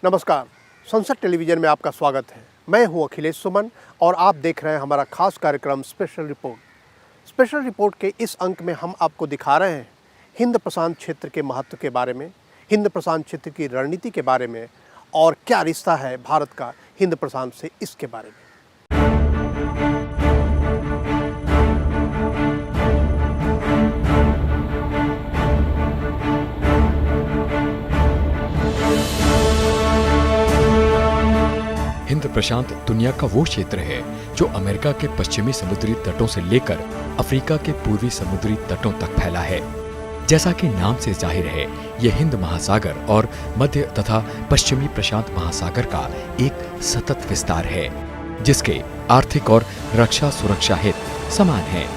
नमस्कार, संसद टेलीविज़न में आपका स्वागत है। मैं हूं अखिलेश सुमन और आप देख रहे हैं हमारा खास कार्यक्रम स्पेशल रिपोर्ट। स्पेशल रिपोर्ट के इस अंक में हम आपको दिखा रहे हैं हिंद प्रशांत क्षेत्र के महत्व के बारे में, हिंद प्रशांत क्षेत्र की रणनीति के बारे में और क्या रिश्ता है भारत का हिंद प्रशांत से, इसके बारे में। हिंद प्रशांत दुनिया का वो क्षेत्र है जो अमेरिका के पश्चिमी समुद्री तटों से लेकर अफ्रीका के पूर्वी समुद्री तटों तक फैला है। जैसा कि नाम से जाहिर है, यह हिंद महासागर और मध्य तथा पश्चिमी प्रशांत महासागर का एक सतत विस्तार है, जिसके आर्थिक और रक्षा सुरक्षा हित समान हैं।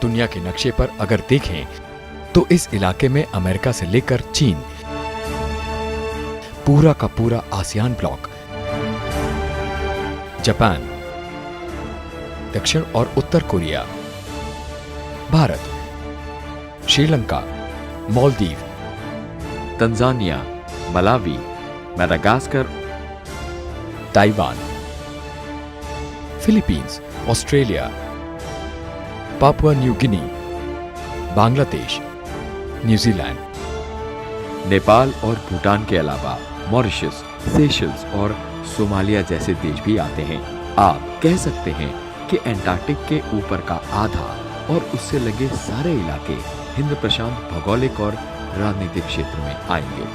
दुनिया के नक्शे पर अगर देखें तो इस इलाके में अमेरिका से लेकर चीन, पूरा का पूरा आसियान ब्लॉक, जापान, दक्षिण और उत्तर Korea, Bharat, Sri Lanka, Maldives, Tanzania, Malawi, Madagascar, Taiwan, Philippines, Australia, Papua New Guinea, Bangladesh, New Zealand, Nepal और भूटान के अलावा मॉरिशस, सेशल्स और सोमालिया जैसे देश भी आते हैं। आप कह सकते हैं कि एंटार्क्टिक के ऊपर का आधा और उससे लगे सारे इलाके हिंद प्रशांत भौगोलिक और राजनीतिक क्षेत्र में आएंगे।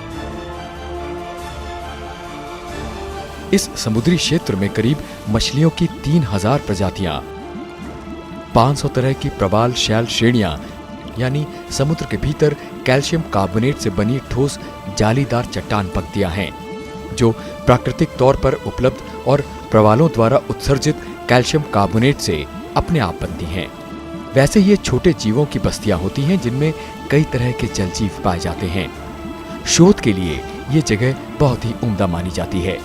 इस समुद्री क्षेत्र में करीब मछलियों की 3000 प्रजातियां, 500 तरह की प्रवाल शैल श्रेणियां, यानी समुद्र के भीतर कैल्शियम कार्बोनेट से बनी ठोस जालीदार चट्टान पत्तियां हैं, जो प्राकृतिक तौर पर उपलब्ध और प्रवालों द्वारा उत्सर्जित कैल्शियम कार्बोनेट से अपने आप बनती हैं। वैसे ये छोटे जीवों की बस्तियां होती हैं जिनमें कई तरह के जल जीव पाए जाते हैं। शोध के लिए ये जगह बहुत ही उम्दा मानी जाती है।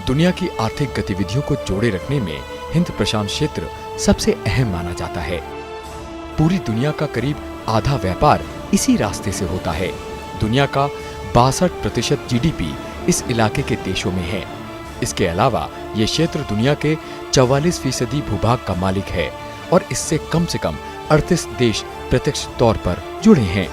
दुनिया की आर्थिक गतिविधियों को जोड़े रखने में हिंद प्रशांत क्षेत्र सबसे अहम माना जाता है। पूरी दुनिया का करीब आधा व्यापार इसी रास्ते से होता है। दुनिया का 62% जीडीपी इस इलाके के देशों में है। इसके अलावा ये क्षेत्र दुनिया के 44% भूभाग का मालिक है और इससे कम 38 देश प्रत्यक्ष तौर पर जुड़े हैं।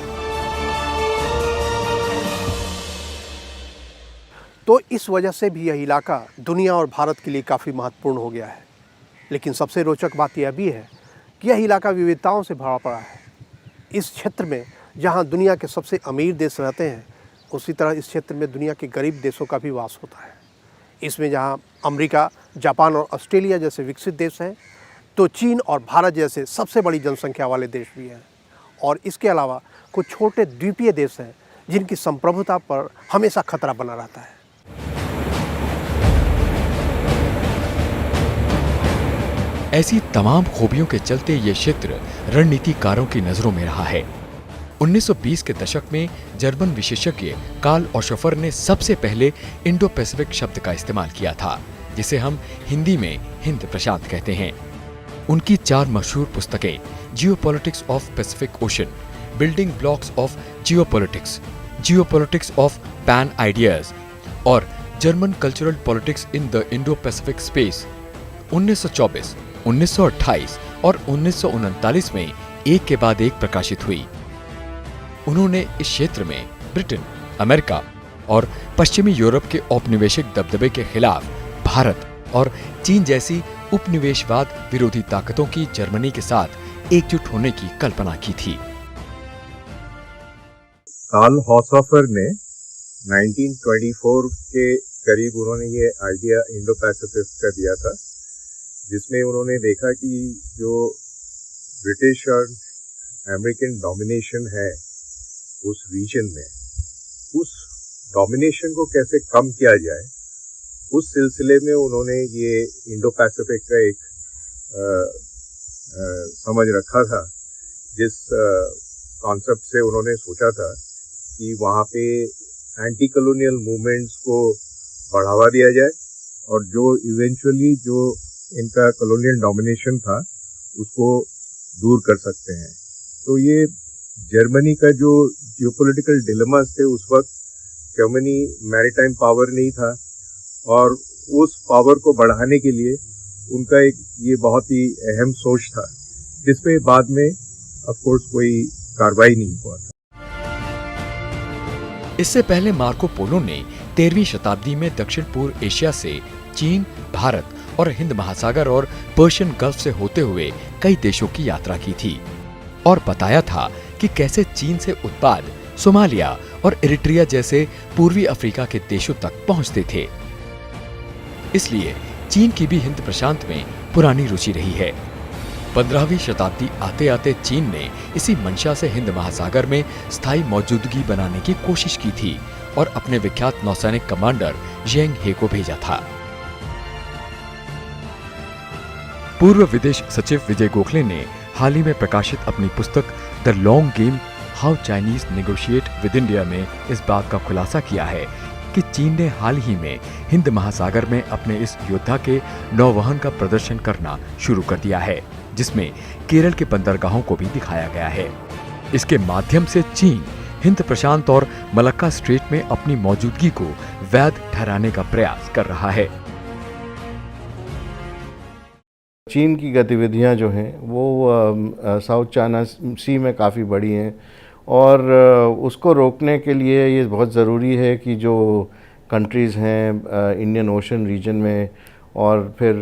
तो इस वजह से भी यह इलाका दुनिया और भारत के लिए काफ़ी महत्वपूर्ण हो गया है। लेकिन सबसे रोचक बात यह भी है कि यह इलाका विविधताओं से भरा पड़ा है। इस क्षेत्र में जहां दुनिया के सबसे अमीर देश रहते हैं, उसी तरह इस क्षेत्र में दुनिया के गरीब देशों का भी वास होता है। इसमें जहां अमेरिका, जापान और ऑस्ट्रेलिया जैसे विकसित देश हैं, तो चीन और भारत जैसे सबसे बड़ी जनसंख्या वाले देश भी हैं। और इसके अलावा कुछ छोटे द्वीपीय देश हैं जिनकी संप्रभुता पर हमेशा खतरा बना रहता है। ऐसी तमाम खूबियों के चलते ये क्षेत्र रणनीतिकारों की नजरों में रहा है। 1920 के दशक में जर्मन विशेषज्ञ कार्ल ओशोफर ने सबसे पहले इंडो पैसिफिक शब्द का इस्तेमाल किया था, जिसे हम हिंदी में हिंद प्रशांत कहते हैं। उनकी 4 मशहूर पुस्तकें geopolitics of Pacific Ocean, building blocks of geopolitics, geopolitics of pan ideas और German cultural politics in the Indo Pacific space 1924, 1928 और 1939 में एक के बाद एक प्रकाशित हुई। उन्होंने इस क्षेत्र में ब्रिटेन, अमेरिका और पश्चिमी यूरोप के औपनिवेशिक दबदबे के खिलाफ भारत और चीन जैसी उपनिवेशवाद विरोधी ताकतों की जर्मनी के साथ एकजुट होने की कल्पना की थी। कार्ल हॉसॉफर ने 1924 के करीब उन्होंने ये आइडिया इंडो पैसिफिक का दिया था, जिसमें उन्होंने देखा कि जो ब्रिटिश और अमेरिकन डोमिनेशन है उस रीजन में, उस डोमिनेशन को कैसे कम किया जाए, उस सिलसिले में उन्होंने ये इंडो पैसिफिक का एक समझ रखा था, जिस कॉन्सेप्ट से उन्होंने सोचा था कि वहाँ पे एंटी कॉलोनियल मूवमेंट्स को बढ़ावा दिया जाए और जो इवेंचुअली जो इनका कॉलोनियल डोमिनेशन था उसको दूर कर सकते हैं। तो ये जर्मनी का जो जियोपॉलिटिकल डिलेमास थे उस वक्त, जर्मनी मैरीटाइम पावर नहीं था और उस पावर को बढ़ाने के लिए उनका एक ये बहुत ही अहम सोच था, जिसपे बाद में ऑफ कोर्स कोई कार्रवाई नहीं हुआ था। इससे पहले मार्को पोलो ने 13वीं शताब्दी में दक्षिण पूर्व एशिया से चीन, भारत और हिंद महासागर और पर्शियन गल्फ से होते हुए कई देशों की यात्रा की थी और बताया था कि कैसे चीन से उत्पाद सोमालिया और इरिट्रिया जैसे पूर्वी अफ्रीका के देशों तक पहुंचते थे। इसलिए चीन की भी हिंद प्रशांत में पुरानी रुचि रही है। 15वीं शताब्दी आते आते चीन ने इसी मंशा से हिंद महासागर में स्थायी मौजूदगी बनाने की कोशिश की थी और अपने विख्यात नौसैनिक कमांडर ज़ेंग हे को भेजा था। पूर्व विदेश सचिव विजय गोखले ने हाल ही में प्रकाशित अपनी पुस्तक the long game how Chinese negotiate with India में इस बात का खुलासा किया है कि चीन ने हाल ही में हिंद महासागर में अपने इस योद्धा के नौवहन का प्रदर्शन करना शुरू कर दिया है, जिसमें केरल के बंदरगाहों को भी दिखाया गया है। इसके माध्यम से चीन हिंद प्रशांत और मलक्का स्ट्रेट में अपनी मौजूदगी को वैध ठहराने का प्रयास कर रहा है। चीन की गतिविधियां जो हैं वो साउथ चाइना सी में काफ़ी बड़ी हैं और उसको रोकने के लिए ये बहुत ज़रूरी है कि जो कंट्रीज़ हैं इंडियन ओशन रीजन में और फिर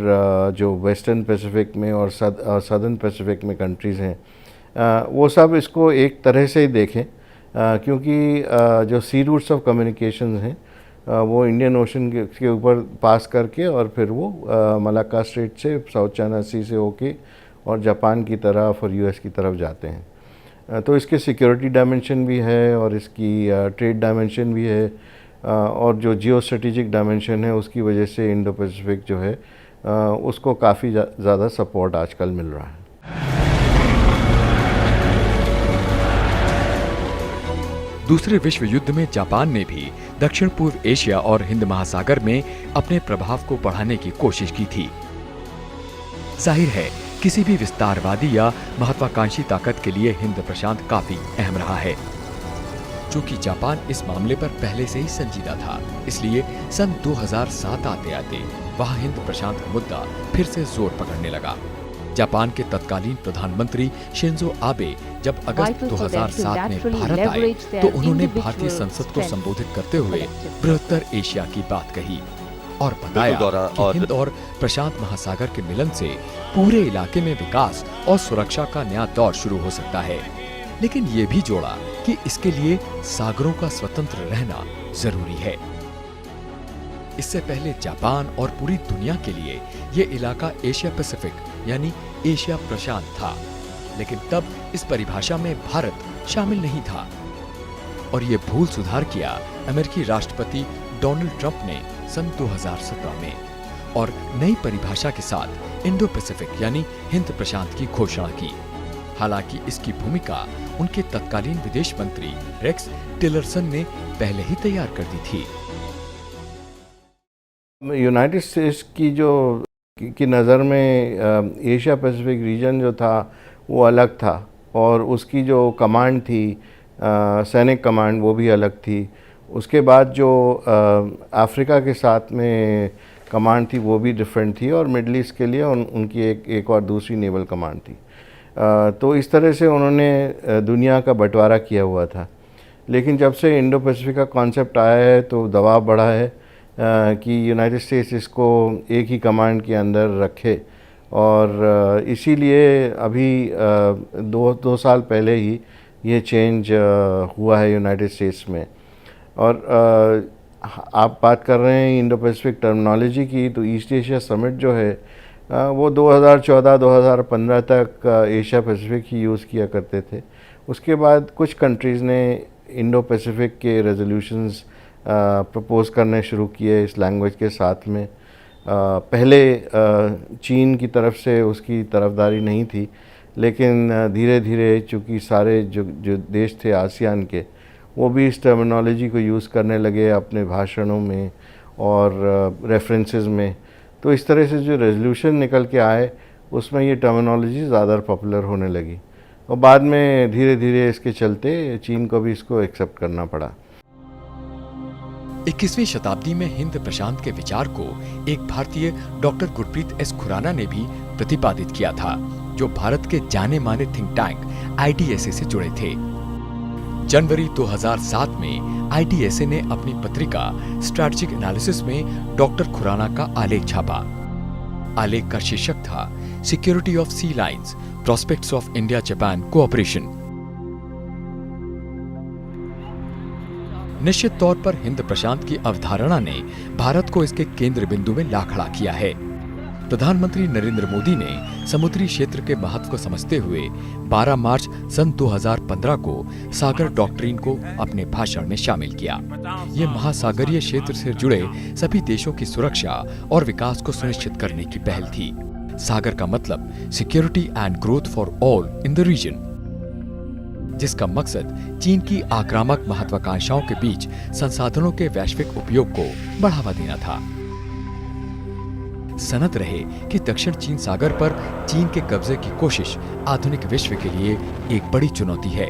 जो वेस्टर्न पैसिफिक में और सदर्न पैसिफिक में कंट्रीज़ हैं वो सब इसको एक तरह से ही देखें, क्योंकि जो सी रूट्स ऑफ कम्युनिकेशन हैं वो इंडियन ओशन के ऊपर पास करके और फिर वो मलाक्का स्ट्रेट से साउथ चाइना सी से होके और जापान की तरफ और यूएस की तरफ जाते हैं। तो इसके सिक्योरिटी डायमेंशन भी है और इसकी ट्रेड डायमेंशन भी है और जो जियो स्ट्रेटेजिक डायमेंशन है उसकी वजह से इंडो पैसिफिक जो है उसको काफ़ी ज़्यादा सपोर्ट आजकल मिल रहा है। दूसरे विश्व युद्ध में जापान ने भी दक्षिण पूर्व एशिया और हिंद महासागर में अपने प्रभाव को बढ़ाने की कोशिश की थी। जाहिर है किसी भी विस्तारवादी या महत्वाकांक्षी ताकत के लिए हिंद प्रशांत काफी अहम रहा है। चूंकि जापान इस मामले पर पहले से ही संजीदा था, इसलिए सन 2007 आते आते वहां हिंद प्रशांत का मुद्दा फिर से जोर पकड़ने लगा। जापान के तत्कालीन प्रधानमंत्री शिंजो आबे जब अगस्त 2007 में भारत आए तो उन्होंने भारतीय संसद को संबोधित करते हुए बृहत्तर एशिया की बात कही और बताया कि हिंद और प्रशांत महासागर के मिलन से पूरे इलाके में विकास और सुरक्षा का नया दौर शुरू हो सकता है, लेकिन ये भी जोड़ा कि इसके लिए सागरों का स्वतंत्र रहना जरूरी है। इससे पहले जापान और पूरी दुनिया के लिए ये इलाका एशिया पैसिफिक यानी एशिया प्रशांत था, लेकिन तब इस परिभाषा में भारत शामिल नहीं था और ये भूल सुधार किया अमेरिकी राष्ट्रपति डोनाल्ड ट्रंप ने सन 2017 में और नई परिभाषा के साथ इंडो पैसिफिक यानी हिंद प्रशांत की घोषणा की। हालांकि इसकी भूमिका उनके तत्कालीन विदेश मंत्री रेक्स टिलरसन ने पहले ही तैयार कर दी थी। यूनाइटेड स्टेट्स की नज़र में एशिया पैसिफिक रीजन जो था वो अलग था और उसकी जो कमांड थी सैनिक कमांड वो भी अलग थी। उसके बाद जो अफ्रीका के साथ में कमांड थी वो भी डिफरेंट थी और मिडल ईस्ट के लिए उनकी एक और दूसरी नेवल कमांड थी। तो इस तरह से उन्होंने दुनिया का बंटवारा किया हुआ था। लेकिन जब से इंडो पैसिफिक का कॉन्सेप्ट आया है तो दबाव बढ़ा है कि यूनाइटेड स्टेट्स इसको एक ही कमांड के अंदर रखे और इसीलिए अभी दो साल पहले ही ये चेंज हुआ है यूनाइटेड स्टेट्स में। और आप बात कर रहे हैं इंडो पैसिफिक टर्मिनोलॉजी की, तो ईस्ट एशिया समिट जो है वो 2014-2015 तक एशिया पैसिफिक ही यूज़ किया करते थे। उसके बाद कुछ कंट्रीज़ ने इंडो पैसिफिक के रेजोल्यूशंस प्रपोज करने शुरू किए इस लैंग्वेज के साथ में। पहले चीन की तरफ से उसकी तरफदारी नहीं थी, लेकिन धीरे धीरे चूँकि सारे जो देश थे आसियान के वो भी इस टर्मिनोलॉजी को यूज़ करने लगे अपने भाषणों में और रेफरेंसेस में। तो इस तरह से जो रेजोल्यूशन निकल के आए उसमें ये टर्मिनोलॉजी ज़्यादा पॉपुलर होने लगी और बाद में धीरे धीरे इसके चलते चीन को भी इसको एक्सेप्ट करना पड़ा। 21वीं शताब्दी में हिंद प्रशांत के विचार को एक भारतीय डॉक्टर गुरप्रीत एस खुराना ने भी प्रतिपादित किया था, जो भारत के जाने माने थिंक टैंक IDSA से जुड़े थे। जनवरी 2007 में IDSA ने अपनी पत्रिका स्ट्रैटेजिक एनालिसिस में डॉक्टर खुराना का आलेख छापा। आलेख का शीर्षक था security of sea lines, prospects of India Japan cooperation. निश्चित तौर पर हिंद प्रशांत की अवधारणा ने भारत को इसके केंद्र बिंदु में ला खड़ा किया है। प्रधानमंत्री नरेंद्र मोदी ने समुद्री क्षेत्र के महत्व को समझते हुए 12 मार्च सन 2015 को सागर डॉक्ट्रिन को अपने भाषण में शामिल किया। ये महासागरीय क्षेत्र से जुड़े सभी देशों की सुरक्षा और विकास को सुनिश्चित करने की पहल थी। सागर का मतलब security and growth for all in the region, जिसका मकसद चीन की आक्रामक महत्वाकांक्षाओं के बीच संसाधनों के वैश्विक उपयोग को बढ़ावा देना था। सनद रहे कि दक्षिण चीन सागर पर चीन के कब्जे की कोशिश आधुनिक विश्व के लिए एक बड़ी चुनौती है।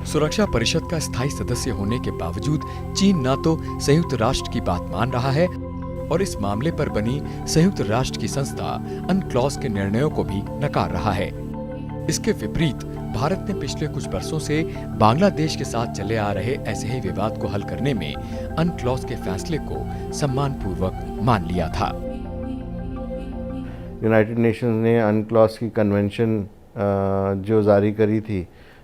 सुरक्षा परिषद का स्थायी सदस्य होने के बावजूद चीन न तो संयुक्त राष्ट्र की बात मान रहा है और इस मामले पर बनी संयुक्त राष्ट्र की संस्था अनक्लॉज के निर्णयों को भी नकार रहा है। इसके विपरीत भारत ने पिछले कुछ वर्षों से बांग्लादेश के साथ चले आ रहे ऐसे ही विवाद को हल करने में अनक्लॉज के फैसले को सम्मानपूर्वक मान लिया था। यूनाइटेड नेशंस ने अनक्लॉज की कन्वेंशन जो जारी करी थी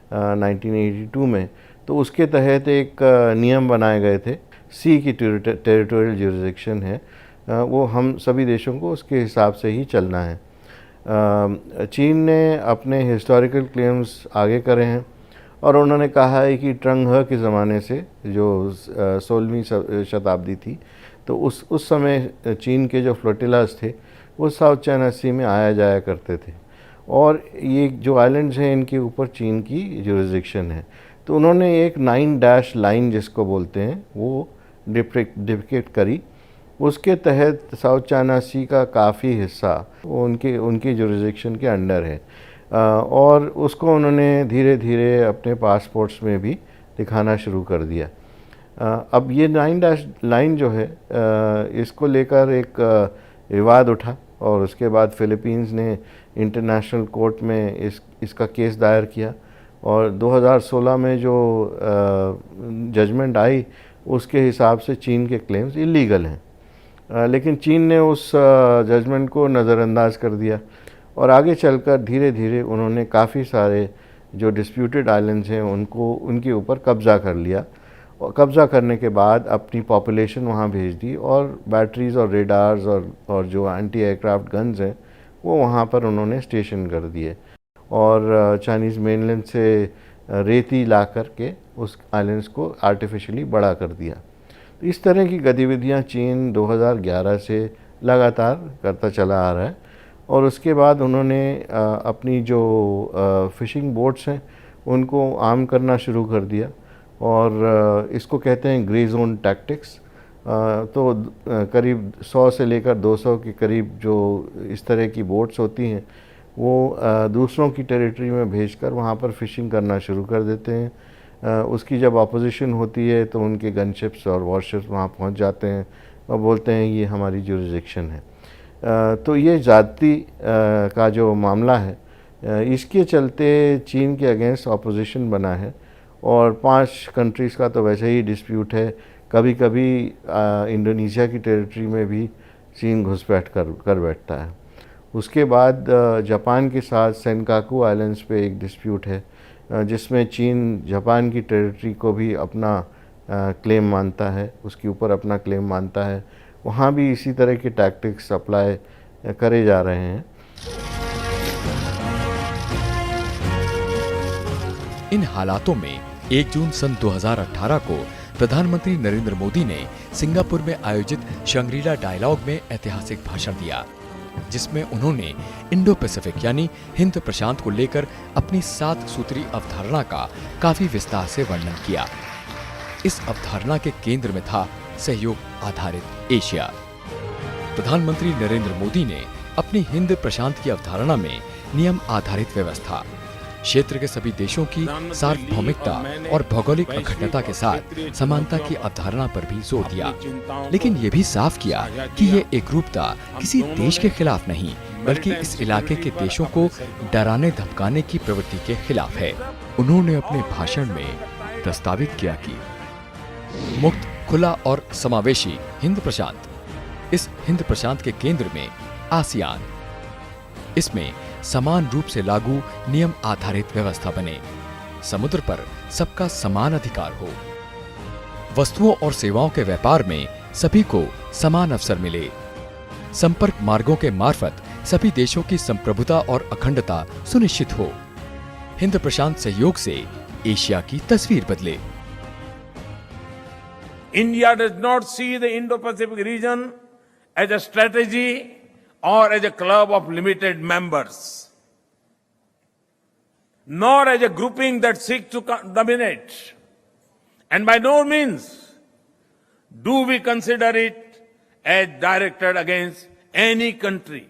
1982 में, तो उसके तहत एक नियम बनाए गए थे। सी की टेरिटोरियल ज्यूरिसडिक्शन है, वो हम सभी देशों को उसके हिसाब से ही चलना है। चीन ने अपने हिस्टोरिकल क्लेम्स आगे करे हैं और उन्होंने कहा है कि ट्रंग हे के ज़माने से, जो 16वीं शताब्दी थी, तो उस समय चीन के जो फ्लोटिलास थे वो साउथ चाइना सी में आया जाया करते थे और ये जो आइलैंड्स हैं इनके ऊपर चीन की ज्यूरिसडिक्शन है। तो उन्होंने एक 9 डैश लाइन जिसको बोलते हैं वो डिपिक्ट करी। उसके तहत साउथ चाइना सी का काफ़ी हिस्सा उनकी ज्यूरिसडिक्शन के अंडर है और उसको उन्होंने धीरे धीरे अपने पासपोर्ट्स में भी दिखाना शुरू कर दिया। अब ये 9 डैश लाइन जो है इसको लेकर एक विवाद उठा और उसके बाद फिलीपींस ने इंटरनेशनल कोर्ट में इसका केस दायर किया और 2016 में जो जजमेंट आई उसके हिसाब से चीन के क्लेम्स इलीगल हैं। लेकिन चीन ने उस जजमेंट को नज़रअंदाज कर दिया और आगे चलकर धीरे धीरे उन्होंने काफ़ी सारे जो डिस्प्यूटेड आइलैंड्स हैं उनके ऊपर कब्ज़ा कर लिया और कब्ज़ा करने के बाद अपनी पॉपुलेशन वहाँ भेज दी और बैटरीज और रेडार्स और जो एंटी एयरक्राफ्ट गन्स हैं वो वहाँ पर उन्होंने स्टेशन कर दिए और चाइनीज़ मेनलैंड से रेती ला करके उस आइलैंड्स को आर्टिफिशियली बड़ा कर दिया। तो इस तरह की गतिविधियाँ चीन 2011 से लगातार करता चला आ रहा है और उसके बाद उन्होंने अपनी जो फ़िशिंग बोट्स हैं उनको आर्म करना शुरू कर दिया और इसको कहते हैं ग्रे जोन टैक्टिक्स। तो करीब 100 से लेकर 200 के करीब जो इस तरह की बोट्स होती हैं वो दूसरों की टेरिटरी में भेजकर वहाँ पर फ़िशिंग करना शुरू कर देते हैं। उसकी जब अपोजिशन होती है तो उनके गनशिप्स और वॉरशिप्स वहाँ पहुँच जाते हैं और बोलते हैं ये हमारी ज्यूरिसडिक्शन है। तो ये ज़्यादती का जो मामला है इसके चलते चीन के अगेंस्ट अपोजिशन बना है और 5 कंट्रीज़ का तो वैसे ही डिस्प्यूट है। कभी कभी इंडोनेशिया की टेरिटरी में भी चीन घुसपैठ कर बैठता है। उसके बाद जापान के साथ सेनकाकू आइलैंड्स पे एक डिस्प्यूट है जिसमें चीन जापान की टेरिटरी को भी अपना क्लेम मानता है, उसके ऊपर अपना क्लेम मानता है। वहाँ भी इसी तरह के टैक्टिक्स अप्लाई करे जा रहे हैं। इन हालातों में 1 जून सन 2018 को प्रधानमंत्री नरेंद्र मोदी ने सिंगापुर में आयोजित शंग्रीला डायलॉग में ऐतिहासिक भाषण दिया, जिसमें उन्होंने इंडो पैसिफिक यानी हिंद प्रशांत को लेकर अपनी 7 सूत्री अवधारणा का काफी विस्तार से वर्णन किया। इस अवधारणा के केंद्र में था सहयोग आधारित एशिया। प्रधानमंत्री नरेंद्र मोदी ने अपनी हिंद प्रशांत की अवधारणा में नियम आधारित व्यवस्था, क्षेत्र के सभी देशों की सार्वभौमिकता और भौगोलिक अखंडता के साथ समानता की अवधारणा पर भी जोर दिया, लेकिन ये भी साफ किया कि ये एकरूपता किसी देश के खिलाफ नहीं, बल्कि इस इलाके के देशों को डराने धमकाने की प्रवृत्ति के खिलाफ है। उन्होंने अपने भाषण में प्रस्तावित किया कि मुक्त, खुला और समावेशी हिंद प्रशांत, इस हिंद प्रशांत के केंद्र में आसियान, इसमें समान रूप से लागू नियम आधारित व्यवस्था बने, समुद्र पर सबका समान अधिकार हो, वस्तुओं और सेवाओं के व्यापार में सभी को समान अवसर मिले, संपर्क मार्गों के मार्फत सभी देशों की संप्रभुता और अखंडता सुनिश्चित हो, हिंद प्रशांत सहयोग से एशिया की तस्वीर बदले। India does not see the Indo-Pacific region as a strategy or as a club of limited members, nor as a grouping that seeks to dominate. And by no means do we consider it as directed against any country.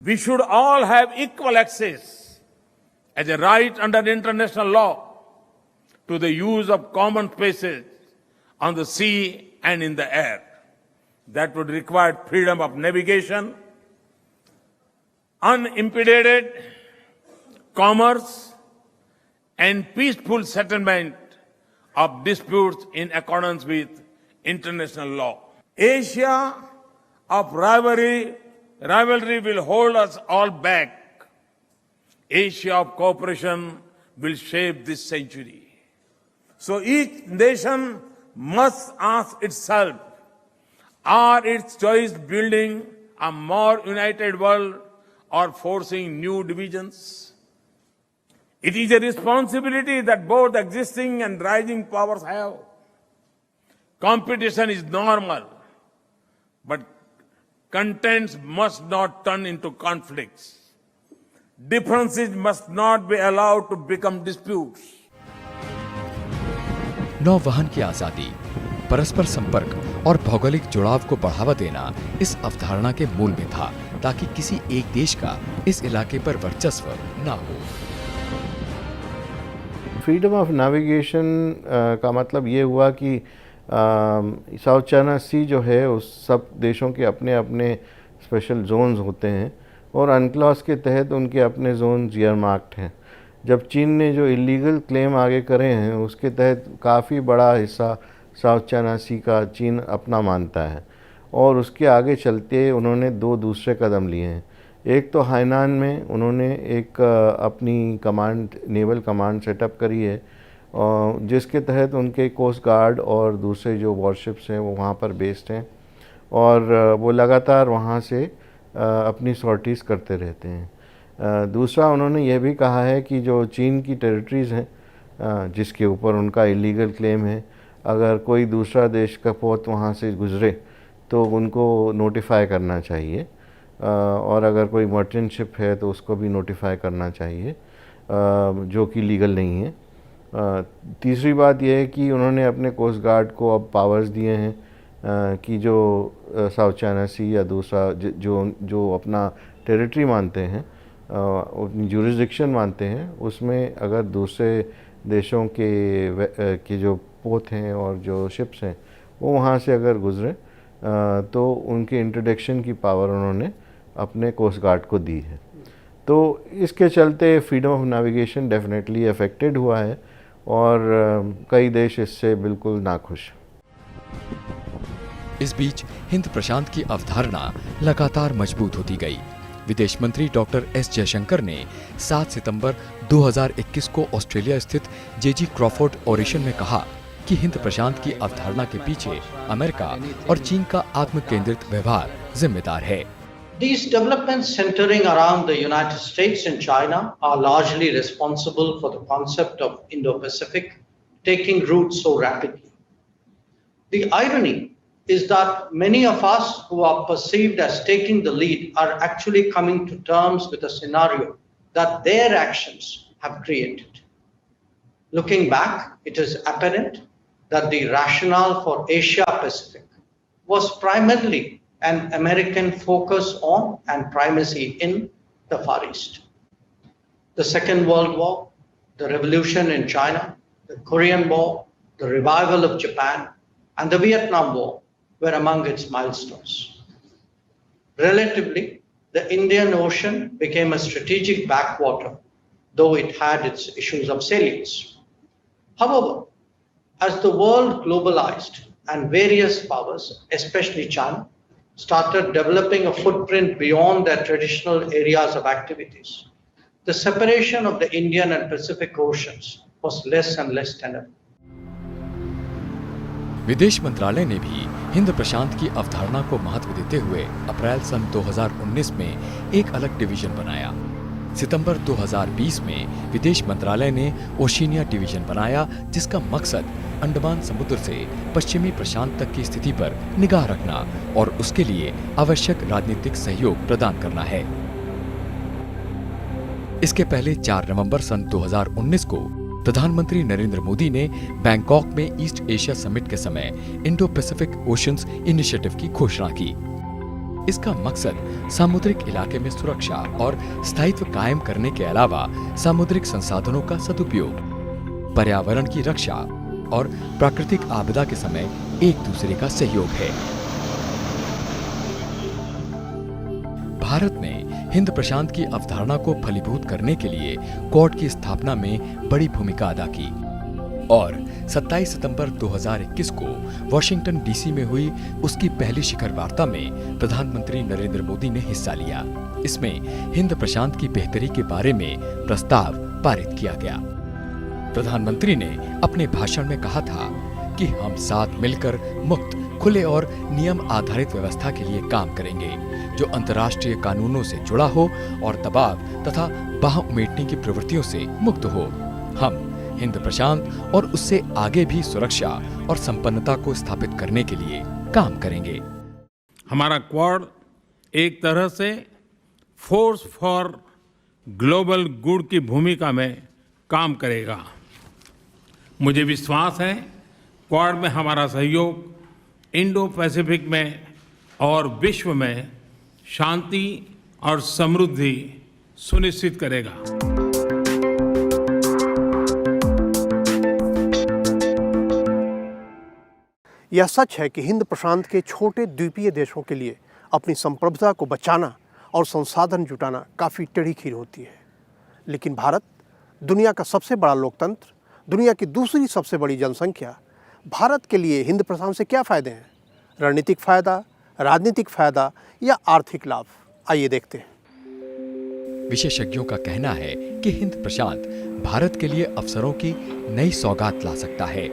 We should all have equal access as a right under international law to the use of common spaces on the sea and in the air. That would require freedom of navigation, unimpeded commerce, and peaceful settlement of disputes in accordance with international law. Asia of rivalry will hold us all back. Asia of cooperation will shape this century. So each nation must ask itself, are its choice building a more united world or forcing new divisions? It is a responsibility that both existing and rising powers have. Competition is normal, but contents must not turn into conflicts. Differences must not be allowed to become disputes. नौवहन की आजादी, परस्पर संपर्क और भौगोलिक जुड़ाव को बढ़ावा देना इस अवधारणा के मूल में था, ताकि किसी एक देश का इस इलाके पर वर्चस्व न हो। फ्रीडम ऑफ नेविगेशन का मतलब ये हुआ कि साउथ चाइना सी जो है उस सब देशों के अपने अपने स्पेशल जोन्स होते हैं और अनक्लॉज के तहत उनके अपने जोन ईयर मार्क्ड हैं। जब चीन ने जो इलीगल क्लेम आगे करे हैं उसके तहत काफ़ी बड़ा हिस्सा साउथ चाइना सी का चीन अपना मानता है और उसके आगे चलते उन्होंने दो दूसरे कदम लिए हैं। एक तो हाइनान में उन्होंने एक अपनी कमांड, नेवल कमांड सेटअप करी है जिसके तहत उनके कोस्ट गार्ड और दूसरे जो वॉरशिप्स हैं वो वहाँ पर बेस्ड हैं और वो लगातार वहाँ से अपनी सॉर्टीज़ करते रहते हैं। दूसरा उन्होंने ये भी कहा है कि जो चीन की टेरिटरीज़ हैं जिसके ऊपर उनका इलीगल क्लेम है, अगर कोई दूसरा देश का पोत वहाँ से गुज़रे तो उनको नोटिफाई करना चाहिए और अगर कोई मर्चेंट शिप है तो उसको भी नोटिफाई करना चाहिए जो कि लीगल नहीं है। तीसरी बात यह है कि उन्होंने अपने कोस्ट गार्ड को अब पावर्स दिए हैं कि जो साउथ चाइना सी या दूसरा जो अपना टेरिटरी मानते हैं, अपनी जुरिस्डिक्शन मानते हैं, उसमें अगर दूसरे देशों के जो पोत हैं और जो शिप्स हैं वो वहाँ से अगर गुज़रे तो उनके इंट्रोडक्शन की पावर उन्होंने अपने कोस्ट गार्ड को दी है। तो इसके चलते freedom of navigation definitely affected हुआ है और कई देश इससे बिल्कुल नाखुश। इस बीच हिंद प्रशांत की अवधारणा लगातार मजबूत होती गई। विदेश मंत्री डॉक्टर एस जयशंकर ने 7 सितंबर 2021 को ऑस्ट्रेलिया स्थित जेजी क्रॉफोर्ड ओरेशन में कहा कि हिंद प्रशांत की अवधारणा के पीछे अमेरिका और चीन का आत्म केंद्रित व्यवहार जिम्मेदार है। These developments centering around the United States and China are largely responsible for the concept of Indo-Pacific taking root so rapidly. The irony is that many of us who are perceived as taking the lead are actually coming to terms with a scenario that their actions have created. Looking back, it is apparent that the rationale for Asia Pacific was primarily and American focus on and primacy in the Far East. The Second World War, the revolution in China, the Korean War, the revival of Japan, and the Vietnam War were among its milestones. Relatively, the Indian Ocean became a strategic backwater, though it had its issues of salience. However, as the world globalized and various powers, especially China, started developing a footprint beyond their traditional areas of activities, the separation of the Indian and Pacific Oceans was less and less tenable. विदेश मंत्रालय ने भी हिंद प्रशांत की अवधारणा को महत्व देते हुए अप्रैल सन 2019 में एक अलग डिवीजन बनाया। सितंबर 2020 में विदेश मंत्रालय ने ओशिनिया डिवीजन बनाया, जिसका मकसद अंडमान समुद्र से पश्चिमी प्रशांत तक की स्थिति पर निगाह रखना और उसके लिए आवश्यक राजनीतिक सहयोग प्रदान करना है। इसके पहले 4 नवंबर सन 2019 को प्रधानमंत्री नरेंद्र मोदी ने बैंकॉक में ईस्ट एशिया समिट के समय इंडो पैसिफिक ओशंस इनिशिएटिव की घोषणा की। इसका मकसद सामुद्रिक इलाके में सुरक्षा और स्थायित्व कायम करने के अलावा सामुद्रिक संसाधनों का सदुपयोग, पर्यावरण की रक्षा और प्राकृतिक आपदा के समय एक दूसरे का सहयोग है। भारत ने हिंद प्रशांत की अवधारणा को फलीभूत करने के लिए क्वाड की स्थापना में बड़ी भूमिका अदा की और 27 सितंबर 2021 को वॉशिंगटन डीसी में हुई उसकी पहली शिखर वार्ता में प्रधानमंत्री नरेंद्र मोदी ने हिस्सा लिया। इसमें हिंद प्रशांत की बेहतरी के बारे में प्रस्ताव पारित किया गया। प्रधानमंत्री ने अपने भाषण में कहा था कि हम साथ मिलकर मुक्त, खुले और नियम आधारित व्यवस्था के लिए काम करेंगे, जो अंतर्राष्ट्रीय कानूनों से जुड़ा हो और दबाव तथा बाह उमेटने की प्रवृत्तियों से मुक्त हो। हम हिंद प्रशांत और उससे आगे भी सुरक्षा और संपन्नता को स्थापित करने के लिए काम करेंगे। हमारा क्वाड एक तरह से फोर्स फॉर ग्लोबल गुड की भूमिका में काम करेगा। मुझे विश्वास है क्वाड में हमारा सहयोग इंडो पैसिफिक में और विश्व में शांति और समृद्धि सुनिश्चित करेगा। यह सच है कि हिंद प्रशांत के छोटे द्वीपीय देशों के लिए अपनी संप्रभुता को बचाना और संसाधन जुटाना काफ़ी टेढ़ी खीर होती है। लेकिन भारत, दुनिया का सबसे बड़ा लोकतंत्र, दुनिया की दूसरी सबसे बड़ी जनसंख्या, भारत के लिए हिंद प्रशांत से क्या फ़ायदे हैं? रणनीतिक फ़ायदा, राजनीतिक फ़ायदा या आर्थिक लाभ? आइए देखते हैं। विशेषज्ञों का कहना है कि हिंद प्रशांत भारत के लिए अवसरों की नई सौगात ला सकता है।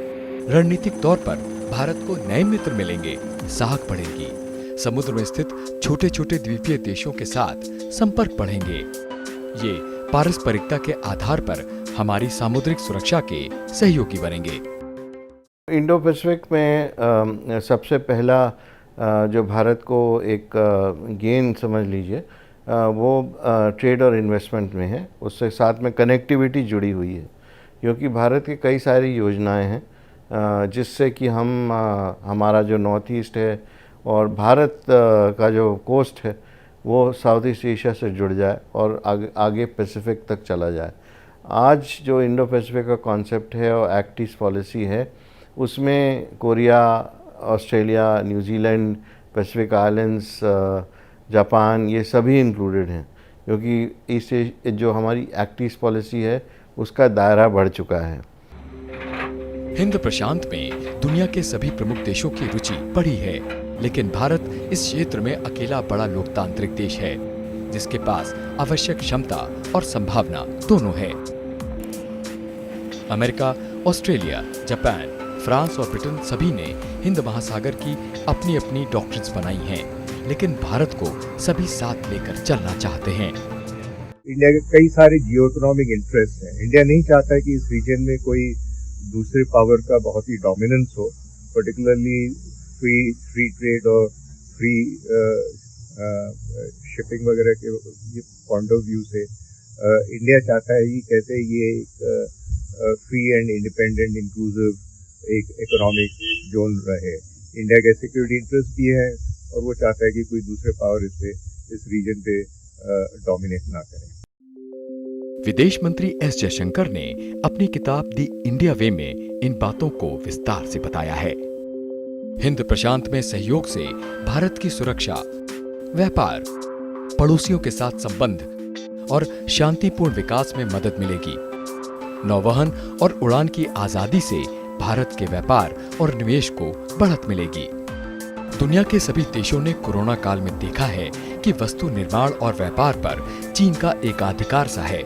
रणनीतिक तौर पर भारत को नए मित्र मिलेंगे, साख बढ़ेगी, समुद्र में स्थित छोटे छोटे द्वीपीय देशों के साथ संपर्क बढ़ेंगे। ये पारस्परिकता के आधार पर हमारी सामुद्रिक सुरक्षा के सहयोगी बनेंगे। इंडो पैसिफिक में सबसे पहला जो भारत को एक गेन समझ लीजिए वो ट्रेड और इन्वेस्टमेंट में है। उससे साथ में कनेक्टिविटी जुड़ी हुई है, क्योंकि भारत की कई सारी योजनाएं हैं जिससे कि हम हमारा जो नॉर्थ ईस्ट है और भारत का जो कोस्ट है वो साउथ ईस्ट एशिया से जुड़ जाए और आगे पैसिफिक तक चला जाए। आज जो इंडो पैसिफिक का कॉन्सेप्ट है और एक्ट ईस्ट पॉलिसी है, उसमें Korea, Australia, New Zealand, Pacific islands, Japan, ये सभी इंक्लूडेड हैं, क्योंकि इससे जो हमारी एक्ट ईस्ट पॉलिसी है उसका दायरा बढ़ चुका है। हिंद प्रशांत में दुनिया के सभी प्रमुख देशों की रुचि बढ़ी है, लेकिन भारत इस क्षेत्र में अकेला बड़ा लोकतांत्रिक देश है, जिसके पास आवश्यक क्षमता और संभावना दोनों है। अमेरिका, ऑस्ट्रेलिया, जापान, फ्रांस और ब्रिटेन सभी ने हिंद महासागर की अपनी अपनी डॉक्ट्रिन्स बनाई हैं, लेकिन भारत को सभी साथ लेकर चलना चाहते हैं। इंडिया के कई सारे जियो इकोनॉमिक इंटरेस्ट हैं। इंडिया नहीं चाहता कि इस रीजन में कोई दूसरे पावर का बहुत ही डोमिनेंस हो, पर्टिकुलरली फ्री ट्रेड और फ्री शिपिंग वगैरह के पॉइंट ऑफ व्यू से इंडिया चाहता है कि कैसे ये एक फ्री एंड इंडिपेंडेंट इंक्लूसिव एक इकोनॉमिक जोन रहे। इंडिया के सिक्योरिटी इंटरेस्ट भी है और वो चाहता है कि कोई दूसरे पावर इस रीजन पे डोमिनेट ना करें। विदेश मंत्री एस जयशंकर ने अपनी किताब दी इंडिया वे में इन बातों को विस्तार से बताया है। हिंद प्रशांत में सहयोग से भारत की सुरक्षा, व्यापार, पड़ोसियों के साथ संबंध और शांतिपूर्ण विकास में मदद मिलेगी। नौवहन और उड़ान की आजादी से भारत के व्यापार और निवेश को बढ़त मिलेगी। दुनिया के सभी देशों ने कोरोना काल में देखा है कि वस्तु निर्माण और व्यापार पर चीन का एकाधिकार सा है।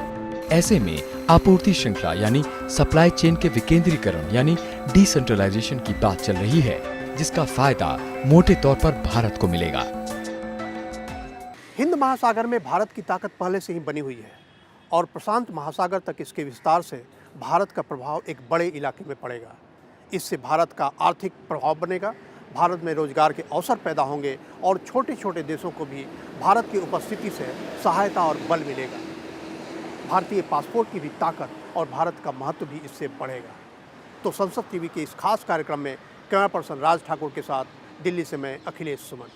ऐसे में आपूर्ति श्रृंखला यानी सप्लाई चेन के विकेंद्रीकरण यानी डिसेंट्रलाइजेशन की बात चल रही है, जिसका फायदा मोटे तौर पर भारत को मिलेगा। हिंद महासागर में भारत की ताकत पहले से ही बनी हुई है और प्रशांत महासागर तक इसके विस्तार से भारत का प्रभाव एक बड़े इलाके में पड़ेगा। इससे भारत का आर्थिक प्रभाव बनेगा, भारत में रोजगार के अवसर पैदा होंगे और छोटे छोटे देशों को भी भारत की उपस्थिति से सहायता और बल मिलेगा। भारतीय पासपोर्ट की भी ताकत और भारत का महत्व भी इससे बढ़ेगा। तो संसद टीवी के इस खास कार्यक्रम में कैमरा पर्सन राज ठाकुर के साथ दिल्ली से मैं अखिलेश सुमन।